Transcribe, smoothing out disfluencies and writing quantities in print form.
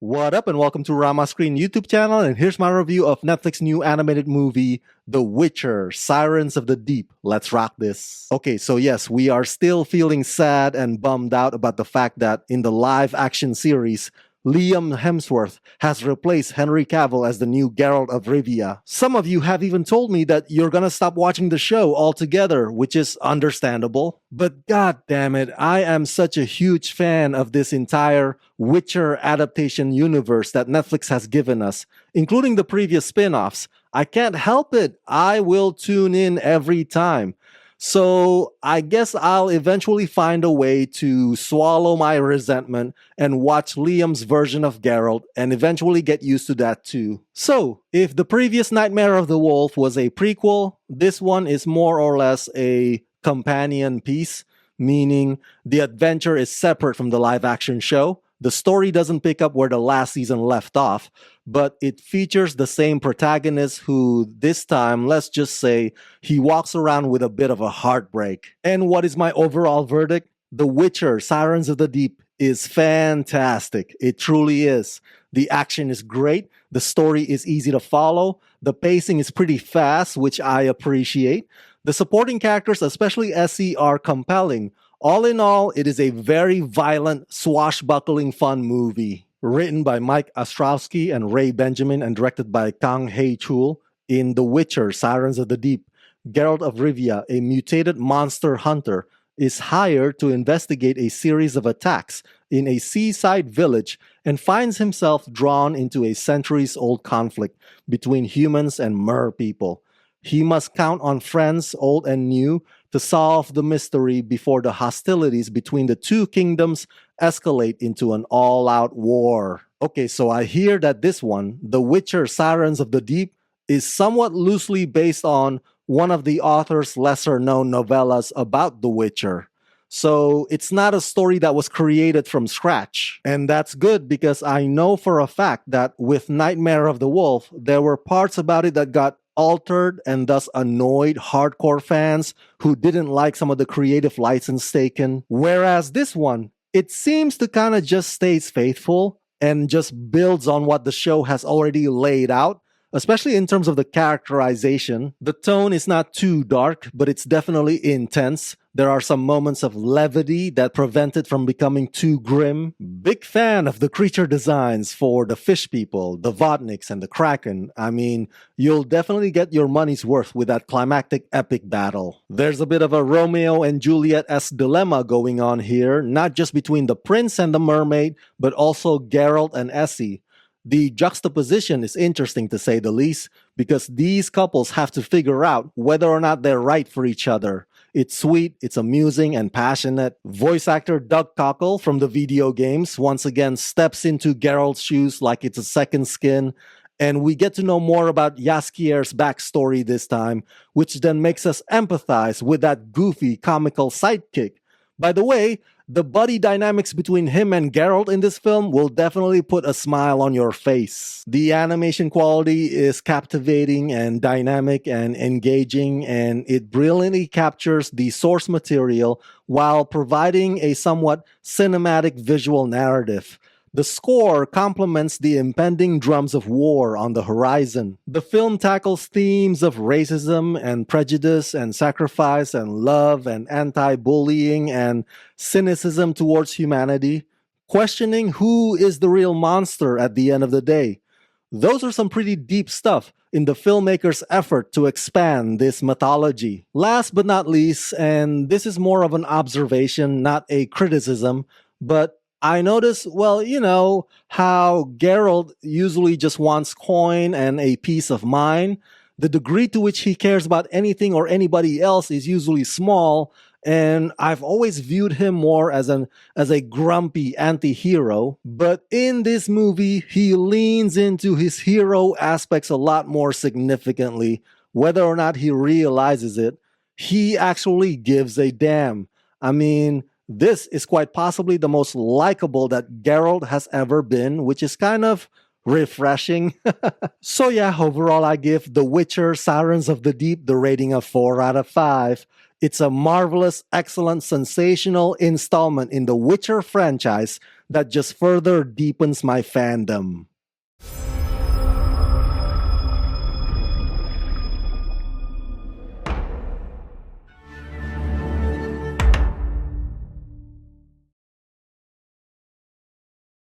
What up and welcome to Rama Screen YouTube channel, and here's my review of Netflix new animated movie The Witcher, Sirens of the Deep. Let's rock this. Okay, so yes, we are still feeling sad and bummed out about the fact that in the live action series, Liam Hemsworth has replaced Henry Cavill as the new Geralt of Rivia. Some of you have even told me that you're gonna stop watching the show altogether, which is understandable. But god damn it, I am such a huge fan of this entire Witcher adaptation universe that Netflix has given us, including the previous spin-offs. I can't help it. I will tune in every time. So I guess I'll eventually find a way to swallow my resentment and watch Liam's version of Geralt and eventually get used to that too. So, if the previous Nightmare of the Wolf was a prequel, this one is more or less a companion piece, meaning the adventure is separate from the live action show. The story doesn't pick up where the last season left off, but it features the same protagonist who, this time, let's just say, he walks around with a bit of a heartbreak. And what is my overall verdict? The Witcher, Sirens of the Deep is fantastic. It truly is. The action is great. The story is easy to follow. The pacing is pretty fast, which I appreciate. The supporting characters, especially Essie, are compelling. All in all, it is a very violent, swashbuckling fun movie. Written by Mike Ostrowski and Ray Benjamin and directed by Kang Hae-chul. In The Witcher, Sirens of the Deep, Geralt of Rivia, a mutated monster hunter, is hired to investigate a series of attacks in a seaside village and finds himself drawn into a centuries-old conflict between humans and merpeople. He must count on friends, old and new, to solve the mystery before the hostilities between the two kingdoms escalate into an all-out war. Okay, so I hear that this one, The Witcher Sirens of the Deep, is somewhat loosely based on one of the author's lesser-known novellas about The Witcher. So it's not a story that was created from scratch. And that's good because I know for a fact that with Nightmare of the Wolf, there were parts about it that got altered and thus annoyed hardcore fans who didn't like some of the creative license taken. Whereas this one, it seems to kind of just stays faithful and just builds on what the show has already laid out, especially in terms of the characterization. The tone is not too dark, but it's definitely intense. There are some moments of levity that prevent it from becoming too grim. Big fan of the creature designs for the fish people, the Vodniks, and the Kraken. I mean, you'll definitely get your money's worth with that climactic epic battle. There's a bit of a Romeo and Juliet-esque dilemma going on here, not just between the prince and the mermaid, but also Geralt and Essie. The juxtaposition is interesting to say the least, because these couples have to figure out whether or not they're right for each other. It's sweet, it's amusing, and passionate. Voice actor Doug Cockle from the video games once again steps into Geralt's shoes like it's a second skin, and we get to know more about Jaskier's backstory this time, which then makes us empathize with that goofy, comical sidekick. By the way, the buddy dynamics between him and Geralt in this film will definitely put a smile on your face. The animation quality is captivating and dynamic and engaging, and it brilliantly captures the source material while providing a somewhat cinematic visual narrative. The score complements the impending drums of war on the horizon. The film tackles themes of racism and prejudice and sacrifice and love and anti-bullying and cynicism towards humanity, questioning who is the real monster at the end of the day. Those are some pretty deep stuff in the filmmaker's effort to expand this mythology. Last but not least, and this is more of an observation, not a criticism, but I notice, well, you know, how Geralt usually just wants coin and a peace of mind. The degree to which he cares about anything or anybody else is usually small, and I've always viewed him more as a grumpy anti-hero. But in this movie, he leans into his hero aspects a lot more significantly. Whether or not he realizes it, he actually gives a damn. I mean, this is quite possibly the most likable that Geralt has ever been, which is kind of refreshing. So yeah, overall I give The Witcher Sirens of the Deep the rating of 4 out of 5. It's a marvelous, excellent, sensational installment in the Witcher franchise that just further deepens my fandom.